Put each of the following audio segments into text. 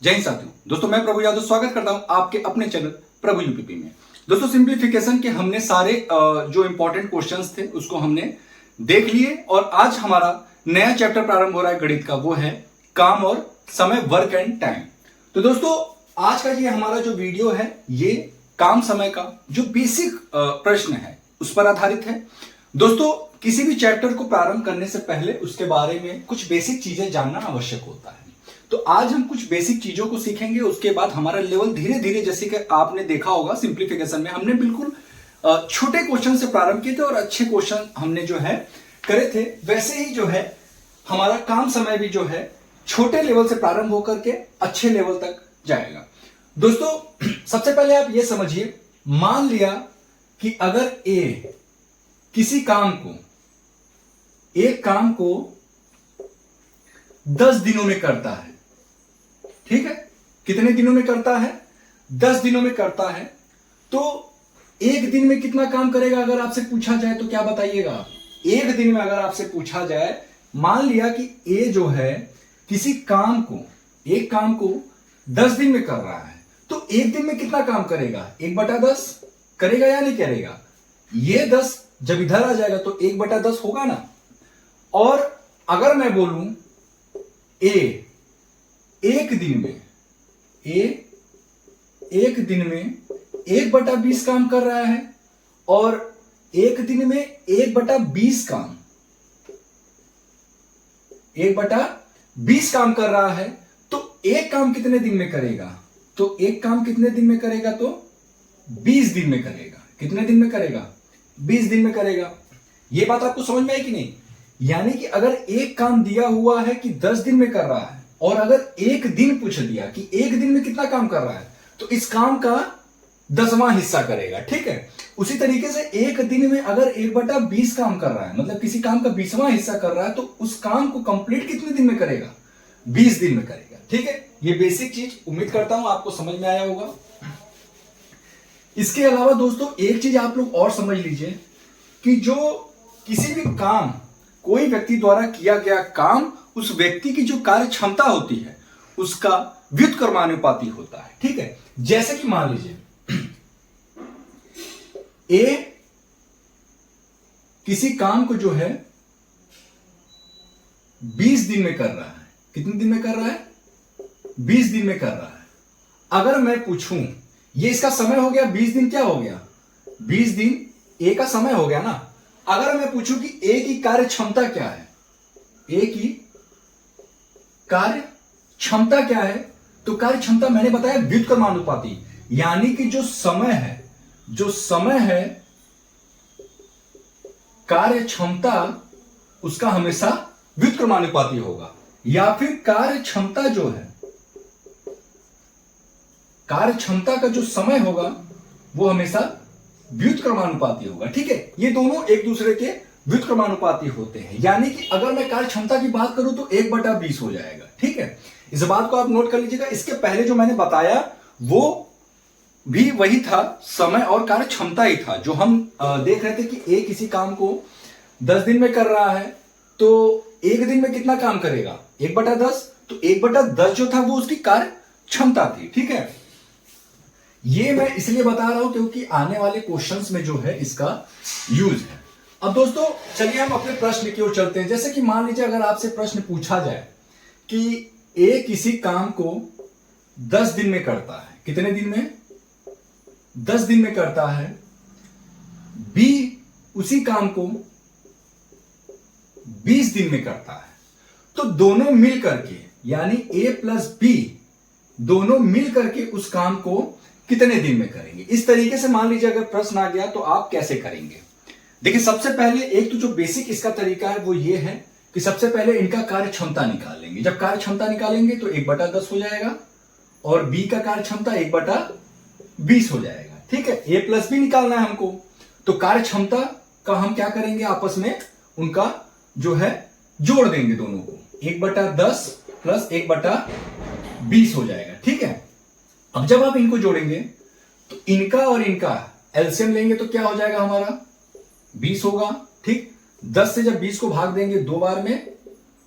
जय हिंद साथियों। दोस्तों मैं प्रभु यादव स्वागत करता हूं आपके अपने चैनल प्रभु यूपीपी में। दोस्तों सिंप्लीफिकेशन के हमने सारे जो इंपॉर्टेंट क्वेश्चंस थे उसको हमने देख लिए और आज हमारा नया चैप्टर प्रारंभ हो रहा है गणित का, वो है काम और समय, वर्क एंड टाइम। तो दोस्तों आज का ये हमारा जो वीडियो है ये काम समय का जो बेसिक प्रश्न है उस पर आधारित है। दोस्तों किसी भी चैप्टर को प्रारंभ करने से पहले उसके बारे में कुछ बेसिक चीजें जानना आवश्यक होता है। तो आज हम कुछ बेसिक चीजों को सीखेंगे, उसके बाद हमारा लेवल धीरे धीरे, जैसे कि आपने देखा होगा सिंप्लीफिकेशन में हमने बिल्कुल छोटे क्वेश्चन से प्रारंभ किए थे और अच्छे क्वेश्चन हमने जो है करे थे, वैसे ही जो है हमारा काम समय भी जो है छोटे लेवल से प्रारंभ होकर के अच्छे लेवल तक जाएगा। दोस्तों सबसे पहले आप ये समझिए, मान लिया कि अगर ए किसी काम को, एक काम को 10 दिनों में करता है, ठीक है, कितने दिनों में करता है? 10 दिनों में करता है। तो एक दिन में कितना काम करेगा अगर आपसे पूछा जाए तो क्या बताइएगा? एक दिन में अगर आपसे पूछा जाए, मान लिया कि ए जो है किसी काम को, एक काम को 10 दिन में कर रहा है, तो एक दिन में कितना काम करेगा? 1/10 करेगा या नहीं करेगा? ये 10 जब इधर आ जाएगा तो 1/10 होगा ना। और अगर मैं बोलूं ए एक दिन में, एक दिन में 1/20 काम कर रहा है और एक दिन में 1/20 काम, 1/20 काम कर रहा है, तो एक काम कितने दिन में करेगा? तो एक काम कितने दिन में करेगा? तो 20 दिन में करेगा। कितने दिन में करेगा? 20 दिन में करेगा। यह बात आपको समझ में आई कि नहीं? यानी कि अगर एक काम दिया हुआ है कि 10 दिन में कर रहा है और अगर एक दिन पूछ लिया कि एक दिन में कितना काम कर रहा है, तो इस काम का 10वां हिस्सा करेगा, ठीक है। उसी तरीके से एक दिन में अगर 1/20 काम कर रहा है, मतलब किसी काम का 20वां हिस्सा कर रहा है, तो उस काम को कंप्लीट कितने दिन में करेगा? 20 दिन में करेगा, ठीक है। ये बेसिक चीज उम्मीद करता हूं आपको समझ में आया होगा। इसके अलावा दोस्तों एक चीज आप लोग और समझ लीजिए कि जो किसी भी काम, कोई व्यक्ति द्वारा किया गया काम, उस व्यक्ति की जो कार्य क्षमता होती है उसका व्युत्क्रमानुपाती होता है, ठीक है। जैसे कि मान लीजिए ए किसी काम को जो है 20 दिन में कर रहा है। कितने दिन में कर रहा है? 20 दिन में कर रहा है। अगर मैं पूछूं, ये इसका समय हो गया 20 दिन, क्या हो गया? 20 दिन ए का समय हो गया ना। अगर मैं पूछूं कि ए की कार्य क्षमता क्या है, ए की कार्य क्षमता क्या है, तो कार्य क्षमता मैंने बताया व्युत्क्रमानुपाती, यानी कि जो समय है, कार्य क्षमता उसका हमेशा व्युत्क्रमानुपाती होगा। या फिर कार्य क्षमता जो है, कार्य क्षमता का जो समय होगा वो हमेशा व्युत्क्रमानुपाती होगा, ठीक है। ये दोनों एक दूसरे के व्युत्क्रमानुपाती होते हैं। यानी कि अगर मैं कार्य क्षमता की बात करूं तो 1/20 हो जाएगा, ठीक है। इस बात को आप नोट कर लीजिएगा। इसके पहले जो मैंने बताया वो भी वही था, समय और कार्य क्षमता ही था। जो हम देख रहे थे कि ए किसी काम को 10 दिन में कर रहा है, तो एक दिन में कितना काम करेगा? 1/10। तो 1/10 जो था वो उसकी कार्य क्षमता थी, ठीक है। ये मैं इसलिए बता रहा हूं क्योंकि आने वाले क्वेश्चंस में जो है इसका यूज है। अब दोस्तों चलिए हम अपने प्रश्न की ओर चलते हैं। जैसे कि मान लीजिए अगर आपसे प्रश्न पूछा जाए कि ए किसी काम को 10 दिन में करता है। कितने दिन में? 10 दिन में करता है। बी उसी काम को 20 दिन में करता है। तो दोनों मिल करके, यानी ए प्लस बी दोनों मिल करके उस काम को कितने दिन में करेंगे? इस तरीके से मान लीजिए अगर प्रश्न आ गया तो आप कैसे करेंगे? देखिए सबसे पहले एक तो जो बेसिक इसका तरीका है वो ये है कि सबसे पहले इनका कार्य क्षमता निकालेंगे। जब कार्य क्षमता निकालेंगे तो 1/10 हो जाएगा और बी का कार्य क्षमता 1/20 हो जाएगा, ठीक है। ए प्लस बी निकालना है हमको, तो कार्य क्षमता का हम क्या करेंगे? आपस में उनका जो है जोड़ देंगे दोनों को। 1/10 प्लस 1/20 हो जाएगा, ठीक है। अब जब आप इनको जोड़ेंगे तो इनका और इनका एलसीएम लेंगे तो क्या हो जाएगा? हमारा 20 होगा, ठीक। 10 से जब 20 को भाग देंगे 2 बार में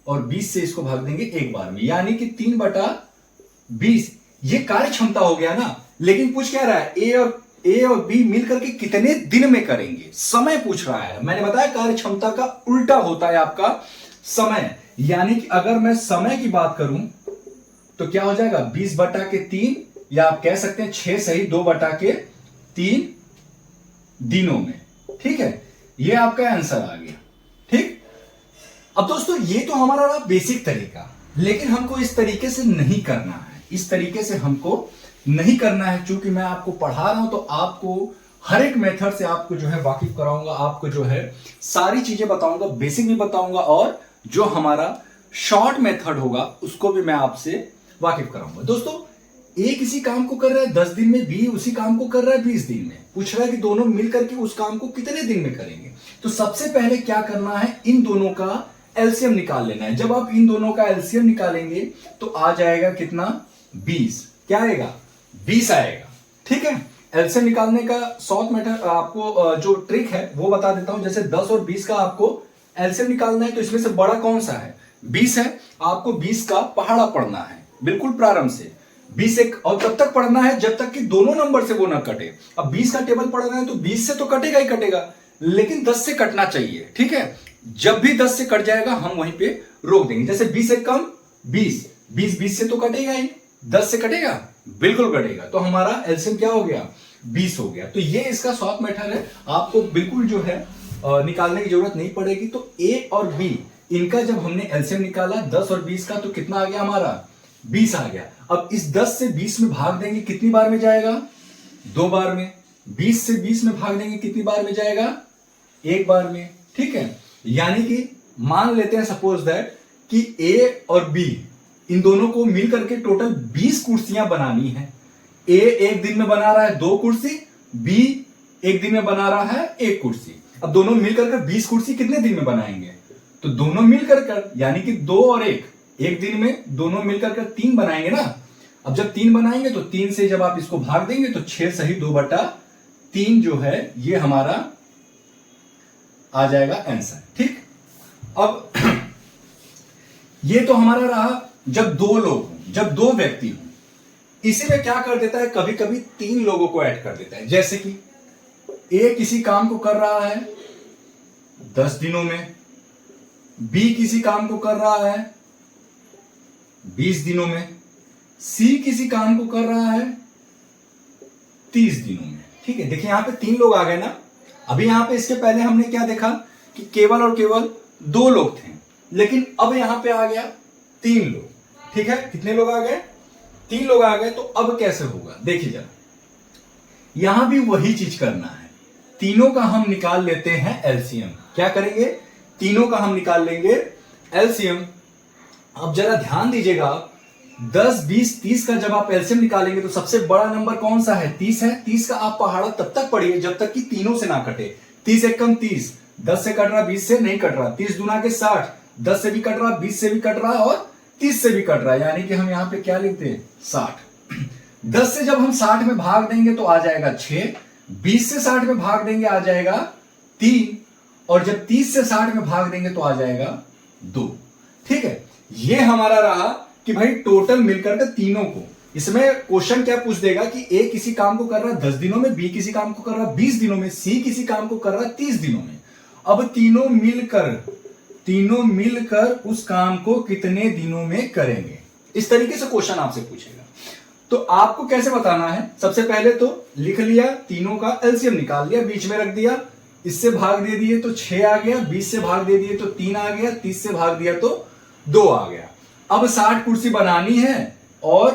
और 20 से इसको भाग देंगे 1 बार में, यानी कि 3/20 20, ये कार्य क्षमता हो गया ना। लेकिन पूछ क्या रहा है, ए और बी मिलकर के कितने दिन में करेंगे, समय पूछ रहा है। मैंने बताया कार्य क्षमता का उल्टा होता है आपका समय, यानी कि अगर मैं समय की बात करूं तो क्या हो जाएगा 20/3, या आप कह सकते हैं 6 सही 2/3 दिनों में। ठीक है, ये आपका आंसर आ गया। ठीक, अब दोस्तों ये तो हमारा रहा बेसिक तरीका, लेकिन हमको इस तरीके से नहीं करना है, इस तरीके से हमको नहीं करना है। चूंकि मैं आपको पढ़ा रहा हूं तो आपको हर एक मेथड से आपको जो है वाकिफ कराऊंगा, आपको जो है सारी चीजें बताऊंगा, बेसिक भी बताऊंगा, और जो हमारा शॉर्ट मेथड होगा उसको भी मैं आपसे वाकिफ कराऊंगा। दोस्तों ए किसी काम को कर रहा है 10 दिन में, बी उसी काम को कर रहा है 20 दिन में। पूछ रहा है कि दोनों मिलकर के उस काम को कितने दिन में करेंगे। तो सबसे पहले क्या करना है, इन दोनों का एलसीएम निकाल लेना है। जब आप इन दोनों का एलसीएम निकालेंगे तो आ जाएगा कितना, 20। क्या आएगा, 20 आएगा। ठीक है, एलसीएम निकालने का शॉर्ट मेथड आपको जो ट्रिक है वो बता देता हूं। जैसे 10 और 20 का आपको एलसीएम निकालना है, तो इसमें से बड़ा कौन सा है, 20 है। आपको 20 का पहाड़ा पढ़ना है बिल्कुल प्रारंभ से, 20 एक, और तब तक पढ़ना है जब तक कि दोनों नंबर से वो ना कटे। अब 20 का टेबल पढ़ रहे हैं तो 20 से तो कटेगा ही कटेगा, लेकिन 10 से कटना चाहिए। ठीक है, जब भी 10 से कट जाएगा हम वहीं पे रोक देंगे। जैसे 20 से कम 20, 20 से तो कटेगा ही, 10 से कटेगा, बिल्कुल कटेगा। तो हमारा एलसीएम क्या हो गया, 20 हो गया। तो ये इसका शॉर्ट मेथड है, आपको बिल्कुल जो है निकालने की जरूरत नहीं पड़ेगी। तो ए और बी इनका जब हमने एलसीएम निकाला 10 और 20 का, तो कितना आ गया हमारा, 20 आ गया। अब इस 10 से 20 में भाग देंगे, कितनी बार में जाएगा, 2 बार में। 20 से 20 में भाग देंगे, कितनी बार में जाएगा, 1 बार में। ठीक है, यानी कि मान लेते हैं सपोज दैट कि ए और बी इन दोनों को मिलकर के टोटल 20 कुर्सियां बनानी है। ए एक दिन में बना रहा है 2 कुर्सी, बी एक दिन में बना रहा है 1 कुर्सी। अब दोनों मिलकर के 20 कुर्सी कितने दिन में बनाएंगे, तो दोनों मिलकर कर यानी कि 2 और 1 एक दिन में दोनों मिलकर कर 3 बनाएंगे ना। अब जब 3 बनाएंगे तो 3 से जब आप इसको भाग देंगे तो 6 सही 2/3 जो है ये हमारा आ जाएगा आंसर। ठीक, अब ये तो हमारा रहा जब 2 लोग हों, जब 2 व्यक्ति हों। इसी में क्या कर देता है, कभी कभी 3 लोगों को ऐड कर देता है। जैसे कि ए किसी काम को कर रहा है 10 दिनों में, बी किसी काम को कर रहा है 20 दिनों में, सी किसी काम को कर रहा है 30 दिनों में। ठीक है, देखिए यहां पे 3 लोग आ गए ना। अभी यहां पे इसके पहले हमने क्या देखा कि केवल और केवल 2 लोग थे, लेकिन अब यहां पे आ गया 3 लोग। ठीक है, कितने लोग आ गए, 3 लोग आ गए। तो अब कैसे होगा, देखिए जरा, यहां भी वही चीज करना है। तीनों का हम निकाल लेते हैं एलसीएम। क्या करेंगे, तीनों का हम निकाल लेंगे एलसीएम। अब जरा ध्यान दीजिएगा, 10, 20, 30 का जब आप एलसीएम निकालेंगे तो सबसे बड़ा नंबर कौन सा है, 30 है। 30 का आप पहाड़ा तब तक पढ़िए जब तक कि तीनों से ना कटे। 30 एक कम 30, 10 से कट रहा, 20 से नहीं कट रहा, 30 दूना के 60, 10 से भी कट रहा, 20 से भी कट रहा और 30 से भी कट रहा है, यानी कि हम यहां पे क्या लिखते हैं 60। 10 से जब हम 60 में भाग देंगे तो आ जाएगा 6, 20 से 60 में भाग देंगे आ जाएगा 3, और जब 30 से 60 में भाग देंगे तो आ जाएगा 2। ठीक है, ये हमारा रहा कि भाई टोटल मिलकर के तीनों को। इसमें क्वेश्चन क्या पूछ देगा कि ए किसी काम को कर रहा है 10 दिनों में, बी किसी काम को कर रहा है 20 दिनों में, सी किसी काम को कर रहा है 30 दिनों में। अब तीनों मिलकर उस काम को कितने दिनों में करेंगे, इस तरीके से क्वेश्चन आपसे पूछेगा। तो आपको कैसे बताना है, सबसे पहले तो लिख लिया, तीनों का एलसीएम निकाल लिया, बीच में रख दिया, इससे भाग दे दिए तो 6 आ गया, 20 से भाग दे दिए तो 3 आ गया, 30 से भाग दिया तो 2 आ गया। अब 60 कुर्सी बनानी है और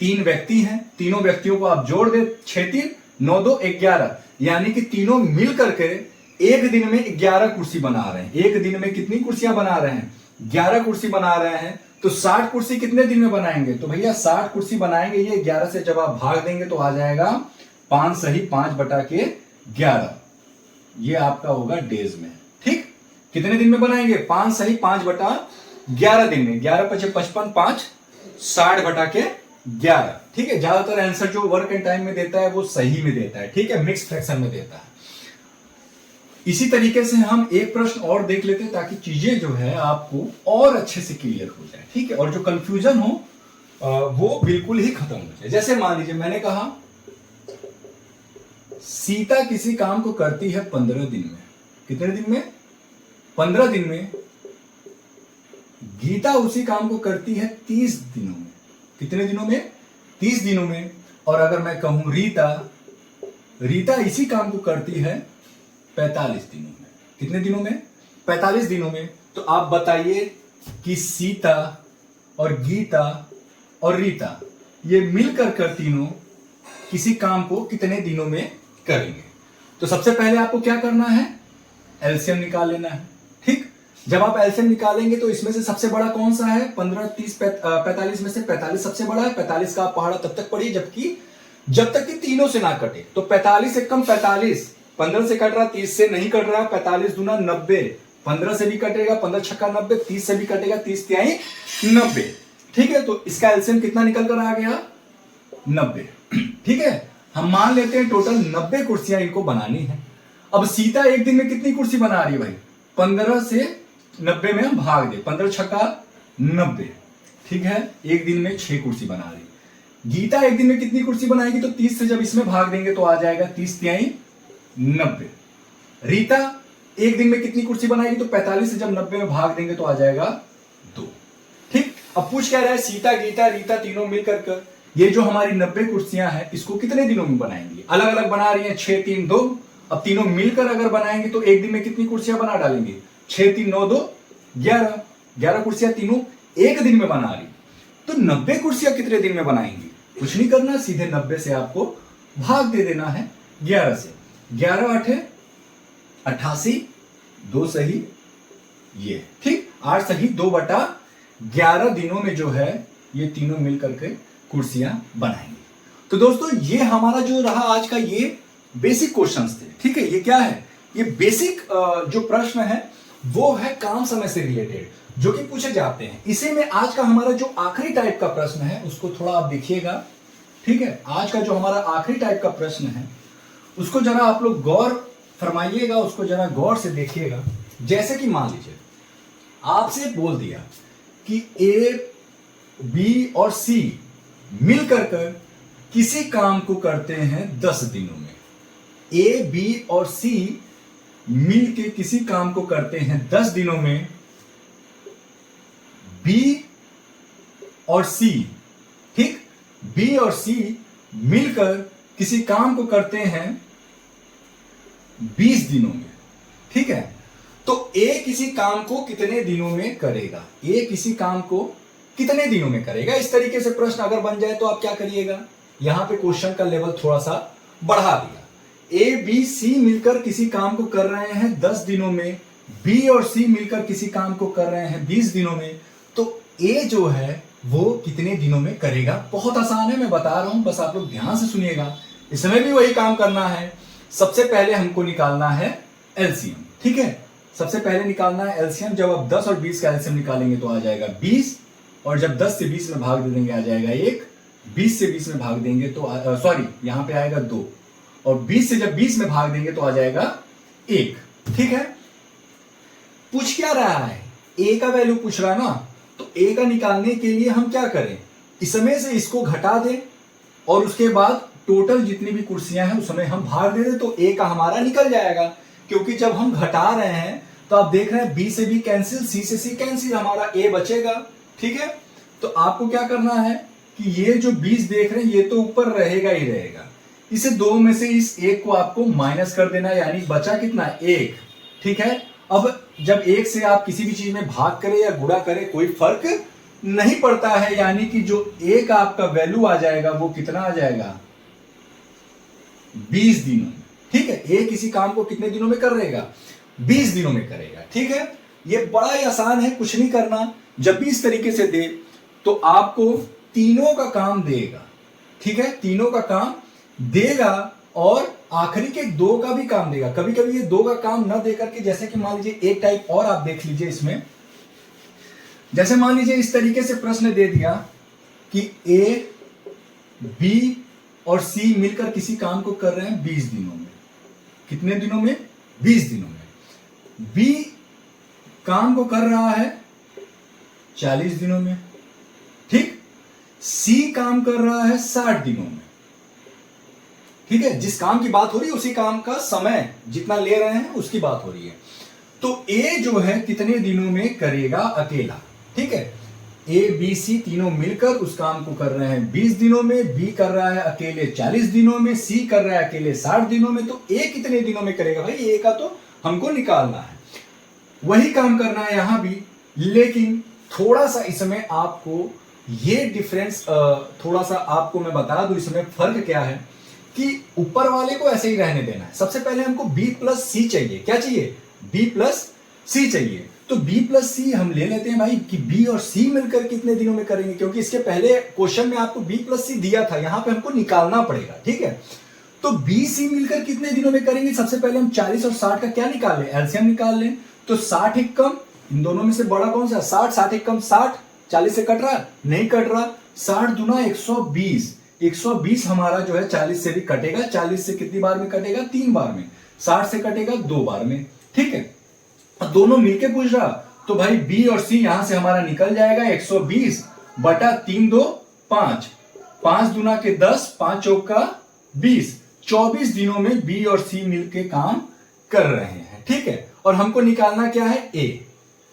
3 व्यक्ति हैं, तीनों व्यक्तियों को आप जोड़ दे, 6 3 9 2 11, यानी कि तीनों मिल करके एक दिन में 11 कुर्सी बना रहे हैं। एक दिन में कितनी कुर्सियां बना रहे हैं, 11 कुर्सी बना रहे हैं। तो 60 कुर्सी कितने दिन में बनाएंगे, तो भैया 60 कुर्सी बनाएंगे, ये 11 से जब आप भाग देंगे तो आ जाएगा 5 सही 5/11, ये आपका होगा डेज में। ठीक, कितने दिन में बनाएंगे, 5 सही 5/11 दिन में, 11 × 55 5 60/11। ठीक है, ज्यादातर आंसर जो वर्क एंड टाइम में देता है वो सही में देता है। ठीक है, मिक्स फ्रैक्शन में देता है। इसी तरीके से हम एक प्रश्न और देख लेते हैं ताकि चीजें जो है आपको और अच्छे से क्लियर हो जाए। ठीक है, और जो कंफ्यूजन हो वो बिल्कुल ही खत्म हो जाए। जैसे मान लीजिए मैंने कहा सीता किसी काम को करती है 15 दिन में। कितने दिन में? 15 दिन में। गीता उसी काम को करती है 30 दिनों में। कितने दिनों में? 30 दिनों में। और अगर मैं कहूं रीता इसी काम को करती है 45 दिनों में। कितने दिनों में? 45 दिनों में। तो आप बताइए कि सीता और गीता और रीता ये मिलकर कर तीनों किसी काम को कितने दिनों में करेंगे? तो सबसे पहले आपको क्या करना है? एलसीएम निकाल लेना है। ठीक, जब आप एलसीएम निकालेंगे तो इसमें से सबसे बड़ा कौन सा है? 15, 30, 45 में से 45 सबसे बड़ा है। 45 का आप पहाड़ा तब तक पढ़िए जब तक कि तीनों से ना कटे। तो 45 से कम 45, 15 से कट रहा, 30 से नहीं कट रहा, 45 दूना 90, 15 से भी कटेगा, 15 छक्का 90, 30 से भी कटेगा, 30 तिहाई 90। ठीक है, तो इसका एलसीएम कितना निकल कर आ गया? 90। ठीक है, हम मान लेते हैं टोटल 90 कुर्सियां इनको बनानी है। अब सीता एक दिन में कितनी कुर्सी बना रही है भाई? 15 से 90 में हम भाग दे, 15 छक्का 90। ठीक है, एक दिन में 6 कुर्सी बना रही। गीता एक दिन में कितनी कुर्सी बनाएगी? तो 30 से जब इसमें भाग देंगे तो आ जाएगा 30 तिहाई 90। रीता एक दिन में कितनी कुर्सी बनाएगी? तो 45 से जब 90 में भाग देंगे तो आ जाएगा 2। ठीक, अब पूछ क्या रहा है? सीता, गीता, रीता तीनों मिलकर कर ये जो हमारी 90 कुर्सियां हैं इसको कितने दिनों में बनाएंगी? अलग अलग बना रही हैं, 6, 3, 2। अब तीनों मिलकर अगर बनाएंगे तो एक दिन में कितनी कुर्सियां बना डालेंगे? 6, 3, 9, 2, 11। 11 कुर्सियां तीनों एक दिन में बना रही। तो 90 कुर्सियां कितने दिन में बनाएंगी? कुछ नहीं करना, सीधे 90 से आपको भाग दे देना है 11 से। 11 8 88, 2 सही ये। ठीक, 8 सही 2/11 दिनों में जो है ये तीनों मिलकर के कुर्सियां बनाएंगे। तो दोस्तों ये हमारा जो रहा आज का ये बेसिक क्वेश्चंस थे। ठीक है, ये क्या है? ये बेसिक जो प्रश्न है वो है काम समय से रिलेटेड जो कि पूछे जाते हैं। इसी में आज का हमारा जो आखिरी टाइप का प्रश्न है उसको थोड़ा आप देखिएगा। ठीक है, आज का जो हमारा आखिरी टाइप का प्रश्न है उसको जरा आप लोग गौर फरमाइएगा, उसको जरा गौर से देखिएगा। जैसे कि मान लीजिए आपसे बोल दिया कि ए, बी और सी मिलकर कर किसी काम को करते हैं 10 दिनों में। ए, बी और सी मिलके किसी काम को करते हैं 10 दिनों में। बी और सी, ठीक, बी और सी मिलकर किसी काम को करते हैं 20 दिनों में। ठीक है, तो ए किसी काम को कितने दिनों में करेगा? ए किसी काम को कितने दिनों में करेगा? इस तरीके से प्रश्न अगर बन जाए तो आप क्या करिएगा? यहां पे क्वेश्चन का लेवल थोड़ा सा बढ़ा दिया। ए, बी, सी मिलकर किसी काम को कर रहे हैं 10 दिनों में, बी और सी मिलकर किसी काम को कर रहे हैं 20 दिनों में। तो ए जो है वो कितने दिनों में करेगा? बहुत आसान है, मैं बता रहा हूं, बस आप लोग ध्यान से सुनिएगा। इसमें भी वही काम करना है। सबसे पहले हमको निकालना है एलसीएम। ठीक है, सबसे पहले निकालना है एलसीएम। जब आप 10 और 20 का एलसीएम निकालेंगे तो आ जाएगा 20, और जब 10 से 20 में भाग दे देंगे आ जाएगा 1। 20 से 20 में भाग देंगे तो सॉरी यहां पे आएगा 2, और 20 से जब 20 में भाग देंगे तो आ जाएगा 1। ठीक है, पूछ क्या रहा है? ए का वैल्यू पूछ रहा है ना, तो ए का निकालने के लिए हम क्या करें? इसमें से इसको घटा दें और उसके बाद टोटल जितनी भी कुर्सियां हैं उसमें हम भाग दे दें तो ए का हमारा निकल जाएगा। क्योंकि जब हम घटा रहे हैं तो आप देख रहे हैं बी से बी कैंसिल, सी से सी कैंसिल, हमारा ए बचेगा। ठीक है, तो आपको क्या करना है कि ये जो 20 देख रहे हैं ये तो ऊपर रहेगा ही रहेगा। इसे 2 में से इस 1 को आपको माइनस कर देना, यानी बचा कितना? 1। ठीक है, अब जब 1 से आप किसी भी चीज में भाग करें या गुणा करें कोई फर्क नहीं पड़ता है, यानी कि जो 1 आपका वैल्यू आ जाएगा वो कितना आ जाएगा? 20 दिनों में। ठीक है, ए किसी काम को कितने दिनों में करेगा? 20 दिनों में करेगा। ठीक है, ये बड़ा ही आसान है, कुछ नहीं करना। जब भी इस तरीके से दे तो आपको तीनों का काम देगा। ठीक है, तीनों का काम देगा और आखिरी के 2 का भी काम देगा। कभी कभी ये 2 का काम न देकर के, जैसे कि मान लीजिए एक टाइप और आप देख लीजिए इसमें। जैसे मान लीजिए इस तरीके से प्रश्न दे दिया कि ए, बी और सी मिलकर किसी काम को कर रहे हैं 20 दिनों में। कितने दिनों में? 20 दिनों में। बी काम को कर रहा है 40 दिनों में। ठीक, सी काम कर रहा है 60 दिनों में। ठीक है, जिस काम की बात हो रही है उसी काम का समय जितना ले रहे हैं उसकी बात हो रही है। तो ए जो है कितने दिनों में करेगा अकेला। ठीक है, ए बी सी तीनों मिलकर उस काम को कर रहे हैं 20 दिनों में, बी कर रहा है अकेले 40 दिनों में, सी कर रहा है अकेले 60 दिनों में। तो ए कितने दिनों में करेगा भाई, ए का तो हमको निकालना है। वही काम करना है यहां भी, लेकिन थोड़ा सा इसमें आपको ये डिफरेंस थोड़ा सा आपको मैं बता दूं इसमें फर्क क्या है कि ऊपर वाले को ऐसे ही रहने देना है। सबसे पहले हमको बी प्लस सी चाहिए। क्या चाहिए, बी प्लस सी चाहिए। तो b प्लस सी हम ले लेते हैं भाई कि b और c मिलकर कितने दिनों में करेंगे, क्योंकि इसके पहले क्वेश्चन में आपको b प्लस सी दिया था, यहां पे हमको निकालना पड़ेगा। ठीक है, तो b c मिलकर कितने दिनों में करेंगे। सबसे पहले हम 40 और 60 का क्या निकाल लें, एलसीएम निकाल लें। तो 60 एक कम, इन दोनों में से बड़ा कौन सा, 60, 60 एक कम 60, 40 से कट रहा नहीं कट रहा, 60 दूना 120, 120 हमारा जो है 40 से भी कटेगा। 40 से कितनी बार में कटेगा, 3 बार में। 60 से कटेगा 2 बार में। ठीक है, दोनों मिलके पूछ रहा, तो भाई बी और सी यहां से हमारा निकल जाएगा 120 बटा 3 2 5, 5 दूना के 10, 5 चौक का 20, 24 दिनों में बी और सी मिलके काम कर रहे हैं। ठीक है, और हमको निकालना क्या है, ए।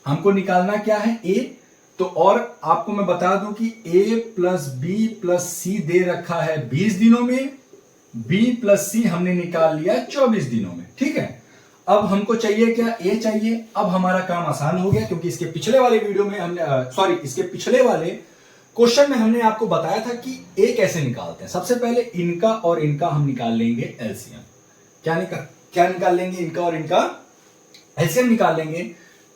हमको निकालना क्या है, ए। तो और आपको मैं बता दूं कि ए प्लस बी प्लस सी दे रखा है 20 दिनों में, बी प्लस सी हमने निकाल लिया 24 दिनों में। ठीक है, अब हमको चाहिए क्या, ए चाहिए। अब हमारा काम आसान हो गया, क्योंकि इसके पिछले वाले वीडियो में हमने इसके पिछले वाले क्वेश्चन में हमने आपको बताया था कि ए कैसे निकालते हैं। सबसे पहले इनका और इनका हम निकाल लेंगे एलसीएम। क्या निकाल लेंगे, इनका और इनका एलसीएम निकाल लेंगे।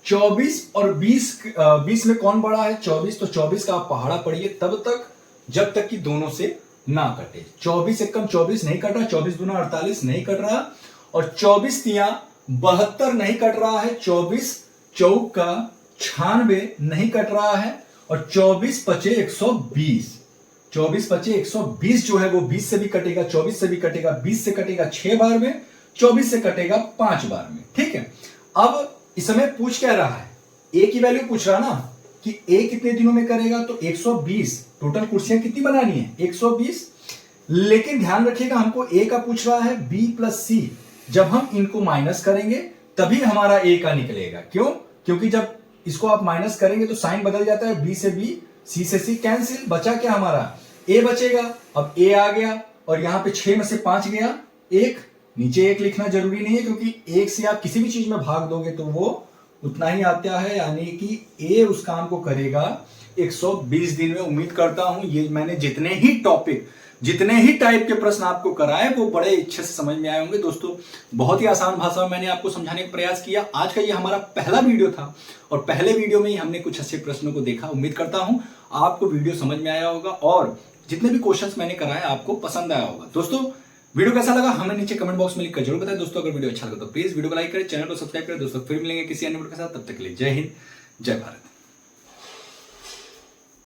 24 और 20 में कौन बड़ा है, 24। तो 24 का आप पहाड़ा पढ़िए तब तक जब तक कि दोनों से ना कटे। 24 एक कम 24 नहीं कट रहा, 24 दूना 48 नहीं कट रहा, और 24 तिया 72 नहीं कट रहा है, 24 चौक का 96 नहीं कट रहा है, और 24 पचे 120, 24 पचे 120 जो है वो 20 से भी कटेगा, 24 से भी कटेगा, 20 से कटेगा 6 बार में, 24 से कटेगा 5 बार में। ठीक है, अब इसमें पूछ क्या रहा है, ए की वैल्यू पूछ रहा ना कि ए कितने दिनों में करेगा। तो 120 टोटल कुर्सियां कितनी बनानी है, 120। लेकिन ध्यान रखिएगा हमको ए का पूछ रहा है बी प्लस सी। जब हम इनको माइनस करेंगे तभी हमारा ए का निकलेगा। क्यों, क्योंकि जब इसको आप माइनस करेंगे तो साइन बदल जाता है, बी से बी, सी से सी कैंसिल, बचा क्या हमारा, ए बचेगा। अब ए आ गया और यहां पे 6 में से 5 गया, 1 नीचे 1 लिखना जरूरी नहीं है, क्योंकि 1 से आप किसी भी चीज में भाग दोगे तो वो उतना ही आता है, यानी कि ए उस काम को करेगा 120 दिन में। उम्मीद करता हूं ये मैंने जितने ही टाइप के प्रश्न आपको कराए वो बड़े अच्छे से समझ में आए होंगे। दोस्तों बहुत ही आसान भाषा में मैंने आपको समझाने का प्रयास किया। आज का ये हमारा पहला वीडियो था और पहले वीडियो में ही हमने कुछ अच्छे प्रश्नों को देखा। उम्मीद करता हूं आपको वीडियो समझ में आया होगा और जितने भी क्वेश्चंस मैंने कराए आपको पसंद आया होगा। दोस्तों वीडियो कैसा लगा हमें नीचे कमेंट बॉक्स में लिखकर जरूर बताएं। दोस्तों अगर वीडियो अच्छा लगा तो प्लीज वीडियो को लाइक करें, चैनल को सब्सक्राइब करें। दोस्तों फिर मिलेंगे किसी अन्य वीडियो के साथ, तब तक के लिए जय हिंद, जय भारत।